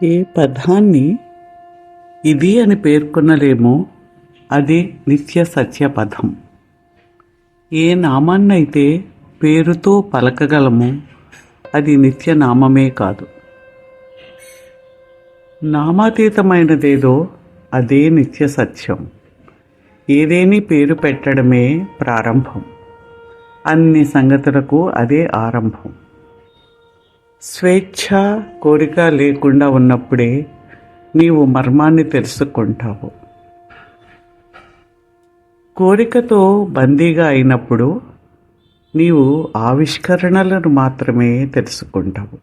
ఏ పదాన్ని ఇది అని పేర్కొనలేమో అది నిత్య సత్య పదం. ఏ నామాన్నైతే పేరుతో పలకగలమో అది నిత్య నామమే కాదు. నామాతీతమైనదేదో అదే నిత్య సత్యం. ఏదేని పేరు పెట్టడమే ప్రారంభం, అన్ని సంగతులకు అదే ఆరంభం. స్వేచ్ఛ, కోరిక లేకుండా ఉన్నప్పుడే నీవు మర్మాన్ని తెలుసుకుంటావు. కోరికతో బందీగా అయినప్పుడు నీవు ఆవిష్కరణలను మాత్రమే తెలుసుకుంటావు.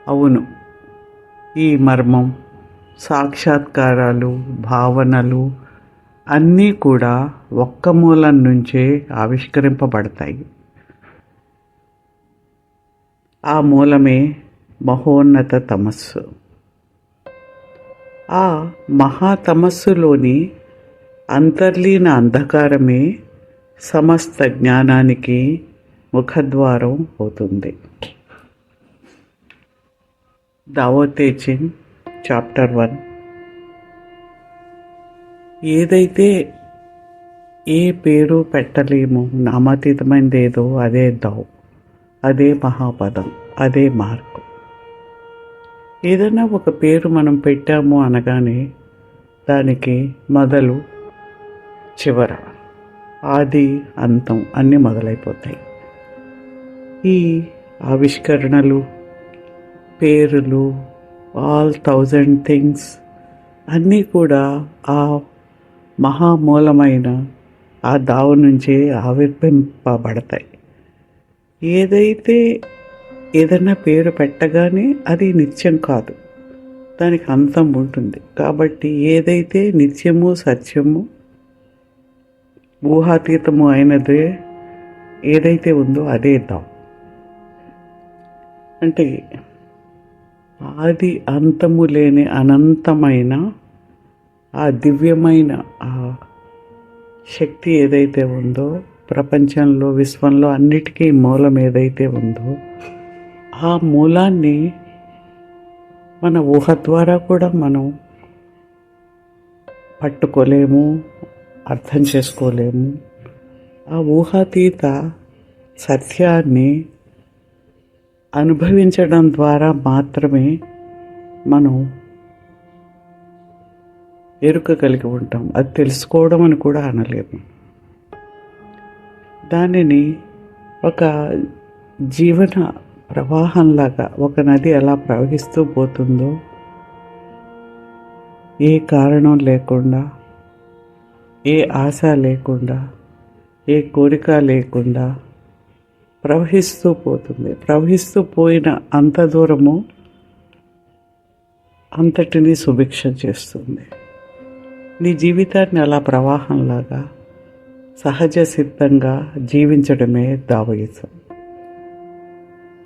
అవును, ఈ మర్మం, సాక్షాత్కారాలు, భావనలు అన్నీ కూడా ఒక్క మూలం నుంచే ఆవిష్కరింపబడతాయి. ఆ మూలమే మహోన్నత తమస్సు. ఆ మహాతమస్సులోని అంతర్లీన అంధకారమే సమస్త జ్ఞానానికి ముఖద్వారం అవుతుంది. దావో తే చింగ్ చాప్టర్ 1. ఏదైతే ఏ పేరు పెట్టలేమో నామాతీతమైనది ఏదో అదే దావ్, అదే మహాపదం, అదే మార్గం. ఏదైనా ఒక పేరు మనం పెట్టాము అనగానే దానికి మొదలు చివర, ఆది అంతం అన్నీ మొదలైపోతాయి. ఈ ఆవిష్కరణలు, పేరులు, ఆల్ 1000 థింగ్స్ అన్నీ కూడా ఆ మహామూలమైన ఆ దావు నుంచే ఆవిర్భింపబడతాయి. ఏదైనా పేరు పెట్టగానే అది నిత్యం కాదు, దానికి అంతం ఉంటుంది. కాబట్టి ఏదైతే నిత్యము, సత్యము, ఊహాతీతము అయినదే ఏదైతే ఉందో అదే దావ్. అంటే ఆది అంతము లేని అనంతమైన ఆ దివ్యమైన ఆ శక్తి ఏదైతే ఉందో, ప్రపంచంలో, విశ్వంలో అన్నిటికీ మూలం ఏదైతే ఉందో, ఆ మూలాన్ని మన ఊహ ద్వారా కూడా మనం పట్టుకోలేము, అర్థం చేసుకోలేము. ఆ ఊహాతీత సత్యాన్ని అనుభవించడం ద్వారా మాత్రమే మనం ఎరుక కలిగి ఉంటాం. అది తెలుసుకోవడం అని కూడా అనలేము. దానిని ఒక జీవన ప్రవాహంలాగా, ఒక నది ఎలా ప్రవహిస్తూ పోతుందో, ఏ కారణం లేకుండా, ఏ ఆశ లేకుండా, ఏ కోరిక లేకుండా ప్రవహిస్తూ పోతుంది. ప్రవహిస్తూ పోయిన అంత దూరము అంతటిని సుభిక్షం చేస్తుంది. నీ జీవితాన్ని అలా ప్రవాహంలాగా సహజ సిద్ధంగా జీవించడమే దావయిజం.